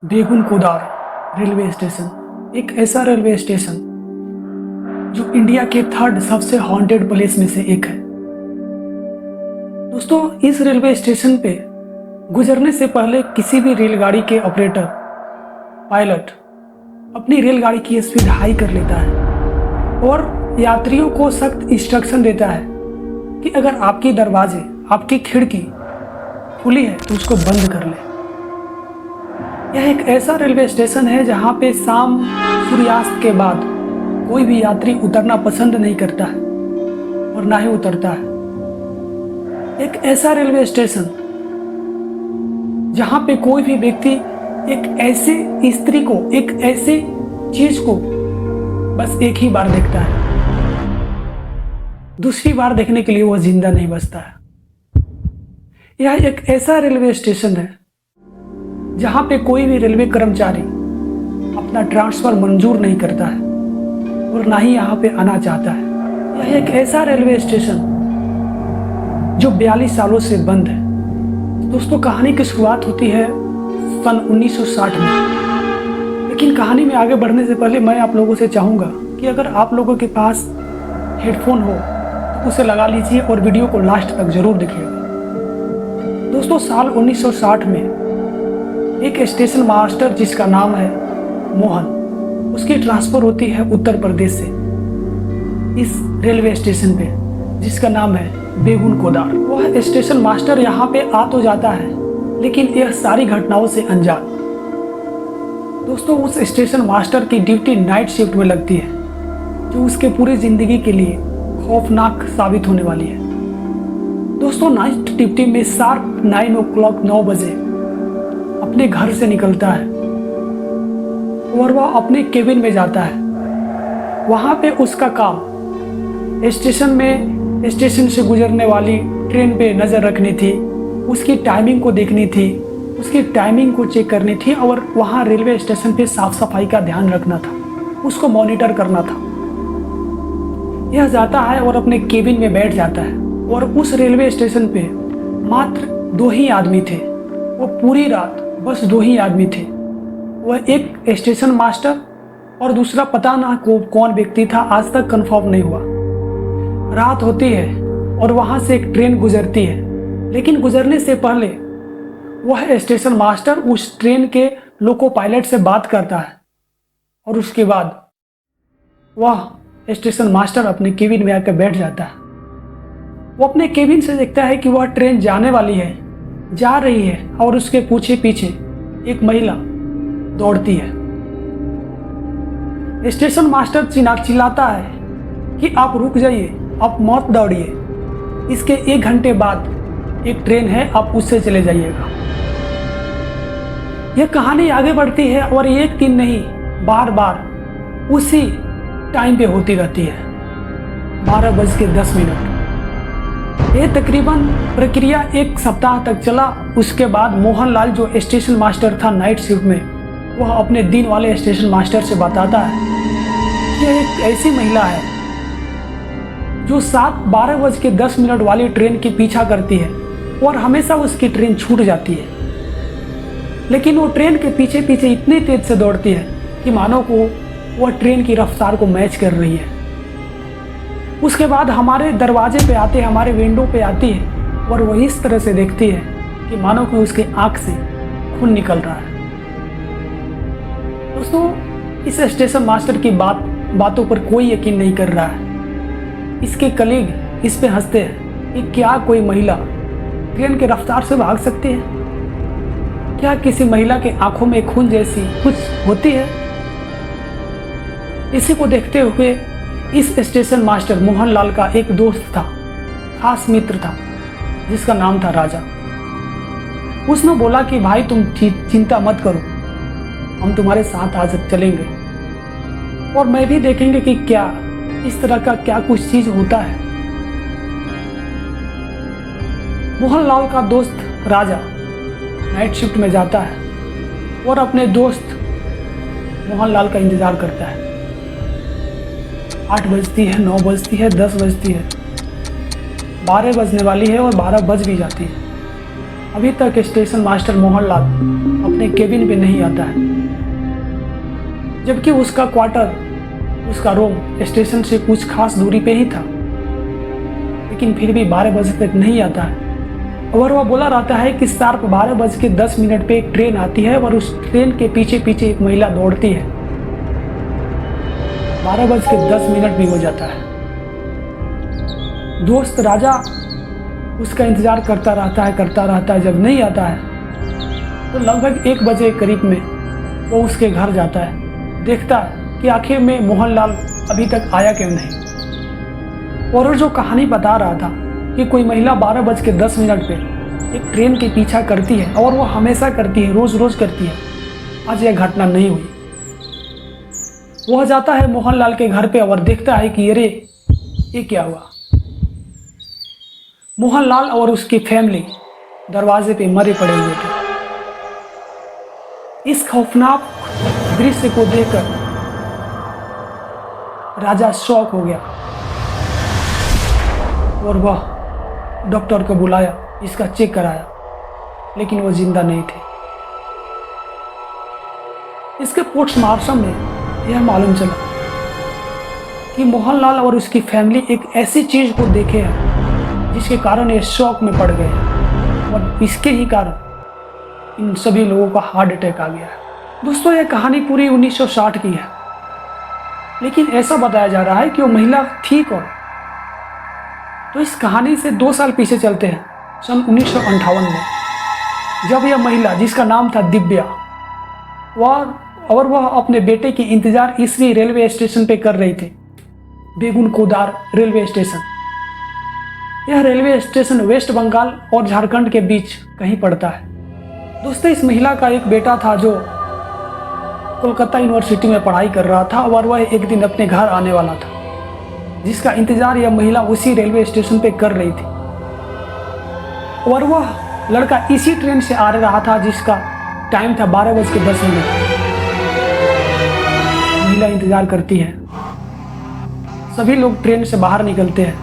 बेगुन Kodar railway station एक ऐसा railway station जो इंडिया के थर्ड सबसे हॉन्टेड प्लेस में से एक है। दोस्तों, इस रेलवे स्टेशन पे गुजरने से पहले किसी भी रेलगाड़ी के ऑपरेटर पायलट अपनी रेलगाड़ी की स्पीड हाई कर लेता है और यात्रियों को सख्त इंस्ट्रक्शन देता है कि अगर आपके दरवाजे, आपकी खिड़की खुली है तो उसको बंद कर ले। यह एक ऐसा रेलवे स्टेशन है जहां पे शाम सूर्यास्त के बाद कोई भी यात्री उतरना पसंद नहीं करता है और ना ही उतरता है। एक ऐसा रेलवे स्टेशन जहां पे कोई भी व्यक्ति एक ऐसे स्त्री को, एक ऐसे चीज को बस एक ही बार देखता है, दूसरी बार देखने के लिए वह जिंदा नहीं बचता है। यह एक ऐसा रेलवे स्टेशन है जहां पे कोई भी रेलवे कर्मचारी अपना ट्रांसफर मंजूर नहीं करता है और ना ही यहां पे आना चाहता है। यह एक ऐसा रेलवे स्टेशन जो 42 सालों से बंद है। दोस्तों, कहानी की शुरुआत होती है सन 1960 में। लेकिन कहानी में आगे बढ़ने से पहले मैं आप लोगों से चाहूँगा कि अगर आप लोगों के पास हेडफोन हो तो उसे लगा लीजिए और वीडियो को लास्ट तक जरूर देखिएगा। दोस्तों, साल 1960 में एक स्टेशन मास्टर जिसका नाम है मोहन, उसकी ट्रांसफ़र होती है उत्तर प्रदेश से इस रेलवे स्टेशन पे जिसका नाम है बेगुन कोदार। वह स्टेशन मास्टर यहाँ पे आ तो जाता है लेकिन यह सारी घटनाओं से अनजान। दोस्तों, उस स्टेशन मास्टर की ड्यूटी नाइट शिफ्ट में लगती है जो उसके पूरी ज़िंदगी के लिए खौफनाक साबित होने वाली है। दोस्तों, नाइट ड्यूटी में शार्प 9 o'clock 9 बजे अपने घर से निकलता है और वह अपने केबिन में जाता है। वहाँ पे उसका काम स्टेशन से गुजरने वाली ट्रेन पे नज़र रखनी थी, उसकी टाइमिंग को देखनी थी, उसकी टाइमिंग को चेक करनी थी और वहाँ रेलवे स्टेशन पे साफ सफाई का ध्यान रखना था, उसको मॉनिटर करना था। यह जाता है और अपने केबिन में बैठ जाता है और उस रेलवे स्टेशन पे मात्र 2 ही आदमी थे। वो पूरी रात बस 2 ही आदमी थे। वह एक स्टेशन मास्टर और दूसरा पता ना कौन व्यक्ति था, आज तक कंफर्म नहीं हुआ। रात होती है और वहां से एक ट्रेन गुजरती है, लेकिन गुजरने से पहले वह स्टेशन मास्टर उस ट्रेन के लोको पायलट से बात करता है और उसके बाद वह स्टेशन मास्टर अपने केबिन में आकर बैठ जाता है। वो अपने केबिन से देखता है कि वह ट्रेन जाने वाली है, जा रही है और उसके पीछे पीछे एक महिला दौड़ती है। स्टेशन मास्टर चिल्लाता है कि आप रुक जाइए, आप मत दौड़िए, इसके 1 घंटे बाद एक ट्रेन है, आप उससे चले जाइएगा। यह कहानी आगे बढ़ती है और एक दिन नहीं, बार बार उसी टाइम पे होती रहती है, 12:10। यह तकरीबन प्रक्रिया 1 सप्ताह तक चला। उसके बाद मोहनलाल जो स्टेशन मास्टर था नाइट शिफ्ट में, वह अपने दिन वाले स्टेशन मास्टर से बताता है कि यह एक ऐसी महिला है जो 12:10 वाली ट्रेन के पीछा करती है और हमेशा उसकी ट्रेन छूट जाती है। लेकिन वो ट्रेन के पीछे पीछे इतनी तेज से दौड़ती है कि मानो को वह ट्रेन की रफ्तार को मैच कर रही है। उसके बाद हमारे दरवाजे पे आते हैं, हमारे विंडो पे आती है और वह इस तरह से देखती है कि मानो कि उसके आँख से खून निकल रहा है। दोस्तों, इस स्टेशन मास्टर की बातों पर कोई यकीन नहीं कर रहा है। इसके कलीग इस पे हंसते हैं कि क्या कोई महिला ट्रेन के रफ्तार से भाग सकती है? क्या किसी महिला के आंखों में खून जैसी कुछ होती है? इसी को देखते हुए इस स्टेशन मास्टर मोहनलाल का एक दोस्त था, खास मित्र था, जिसका नाम था राजा। उसने बोला कि भाई तुम चिंता मत करो, हम तुम्हारे साथ आज चलेंगे और मैं भी देखेंगे कि क्या इस तरह का क्या कुछ चीज होता है। मोहनलाल का दोस्त राजा नाइट शिफ्ट में जाता है और अपने दोस्त मोहनलाल का इंतजार करता है। 8 बजती है, 9 बजती है, 10 बजती है, 12 बजने वाली है और 12 बज भी जाती है। अभी तक स्टेशन मास्टर मोहनलाल अपने केबिन पे नहीं आता है, जबकि उसका क्वार्टर, उसका रूम स्टेशन से कुछ खास दूरी पे ही था। लेकिन फिर भी 12 बजे तक नहीं आता है और वह बोला रहता है कि शार्प 12:10 पे एक ट्रेन आती है और उस ट्रेन के पीछे पीछे एक महिला दौड़ती है। 12:10 भी हो जाता है। दोस्त राजा उसका इंतजार करता रहता है। जब नहीं आता है तो लगभग 1 बजे करीब में वो उसके घर जाता है, देखता है कि आखिर में मोहनलाल अभी तक आया क्यों नहीं। और वो जो कहानी बता रहा था कि कोई महिला 12:10 पे एक ट्रेन के पीछा करती है और वो हमेशा करती है, रोज रोज करती है, आज यह घटना नहीं हुई। वह जाता है मोहनलाल के घर पे और देखता है कि अरे ये क्या हुआ। मोहनलाल और उसकी फैमिली दरवाजे पे मरे पड़े हुए थे। इस खौफनाक दृश्य को देखकर राजा शॉक हो गया और वह डॉक्टर को बुलाया, इसका चेक कराया, लेकिन वो जिंदा नहीं थे। इसके पोस्टमार्टम में यह मालूम चला कि मोहनलाल और उसकी फैमिली एक ऐसी चीज को देखे हैं जिसके कारण ये शॉक में पड़ गए हैं और इसके ही कारण इन सभी लोगों का हार्ट अटैक आ गया है। दोस्तों, यह कहानी पूरी 1960 की है, लेकिन ऐसा बताया जा रहा है कि वो महिला थी कौन। तो इस कहानी से 2 साल पीछे चलते हैं, सन 1958 में, जब यह महिला, जिसका नाम था दिव्या, वह अपने बेटे की इंतजार इसी रेलवे स्टेशन पे कर रही थी, बेगुन कोदार रेलवे स्टेशन। यह रेलवे स्टेशन वेस्ट बंगाल और झारखंड के बीच कहीं पड़ता है। दोस्तों, इस महिला का एक बेटा था जो कोलकाता यूनिवर्सिटी में पढ़ाई कर रहा था और वह एक दिन अपने घर आने वाला था, जिसका इंतजार यह महिला उसी रेलवे स्टेशन पे कर रही थी। और वह लड़का इसी ट्रेन से आ रहा था जिसका टाइम था 12:10। महिला इंतजार करती है, सभी लोग ट्रेन से बाहर निकलते हैं,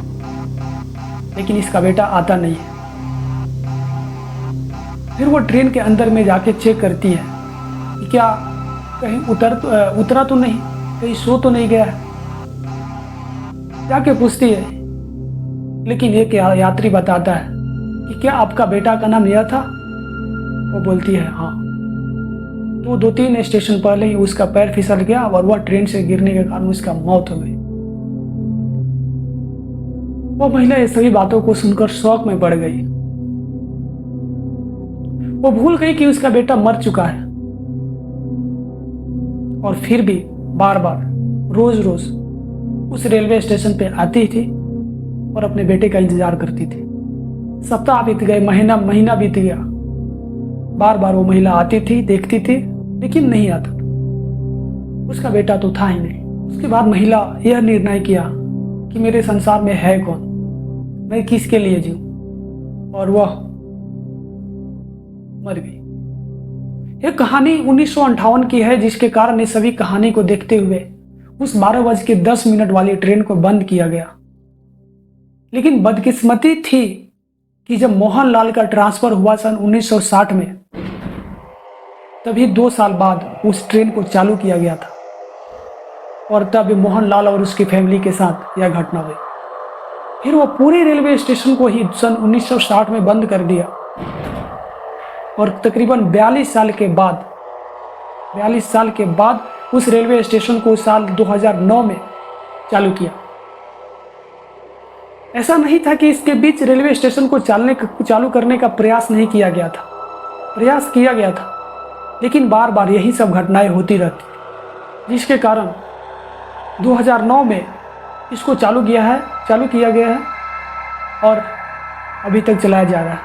लेकिन इसका बेटा आता नहीं है। फिर वो ट्रेन के अंदर में जाके चेक करती है कि क्या कहीं उतरा तो नहीं, कहीं सो तो नहीं गया है। जाके पूछती है, लेकिन एक यात्री बताता है कि क्या आपका बेटा का नाम यह था। वो बोलती है हाँ। तो 2-3 स्टेशन पहले ही उसका पैर फिसल गया और वह ट्रेन से गिरने के कारण उसका मौत हो गई। वो महिला ये सभी बातों को सुनकर शौक में पड़ गई। वो भूल गई कि उसका बेटा मर चुका है और फिर भी बार बार रोज रोज उस रेलवे स्टेशन पे आती थी और अपने बेटे का इंतजार करती थी। सप्ताह बीत गए, महीना बीत गया। बार बार वो महिला आती थी, देखती थी, लेकिन नहीं आता। उसका बेटा तो था ही नहीं। उसके बाद महिला यह निर्णय किया कि मेरे संसार में है कौन, मैं किसके लिए जीऊं, और वह मर गई। यह कहानी 1958 की है, जिसके कारण इस सभी कहानी को देखते हुए उस 12:10 वाली ट्रेन को बंद किया गया। लेकिन बदकिस्मती थी कि जब मोहनलाल का ट्रांसफर हुआ सन 1960 में, तभी 2 साल बाद उस ट्रेन को चालू किया गया था और तब मोहनलाल और उसकी फैमिली के साथ यह घटना हुई। फिर वो पूरे रेलवे स्टेशन को ही सन 1960 में बंद कर दिया और तकरीबन 42 साल के बाद उस रेलवे स्टेशन को साल 2009 में चालू किया। ऐसा नहीं था कि इसके बीच रेलवे स्टेशन को चालू करने का प्रयास नहीं किया गया था, प्रयास किया गया था, लेकिन बार बार यही सब घटनाएं होती रहती, जिसके कारण 2009 में इसको चालू किया गया है और अभी तक चलाया जा रहा है।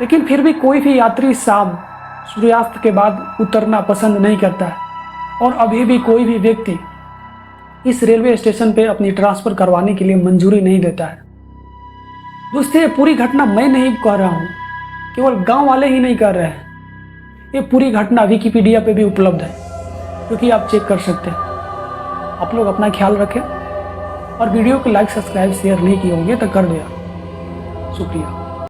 लेकिन फिर भी कोई भी यात्री शाम सूर्यास्त के बाद उतरना पसंद नहीं करता है और अभी भी कोई भी व्यक्ति इस रेलवे स्टेशन पे अपनी ट्रांसफ़र करवाने के लिए मंजूरी नहीं देता है। दोस्तों, ये पूरी घटना मैं नहीं कह रहा हूँ, केवल गांव वाले ही नहीं कर रहे हैं। ये पूरी घटना विकिपीडिया पे भी उपलब्ध है, क्योंकि आप चेक कर सकते हैं। आप लोग अपना ख्याल रखें और वीडियो को लाइक, सब्सक्राइब, शेयर नहीं किए होंगे तो कर दिया। शुक्रिया।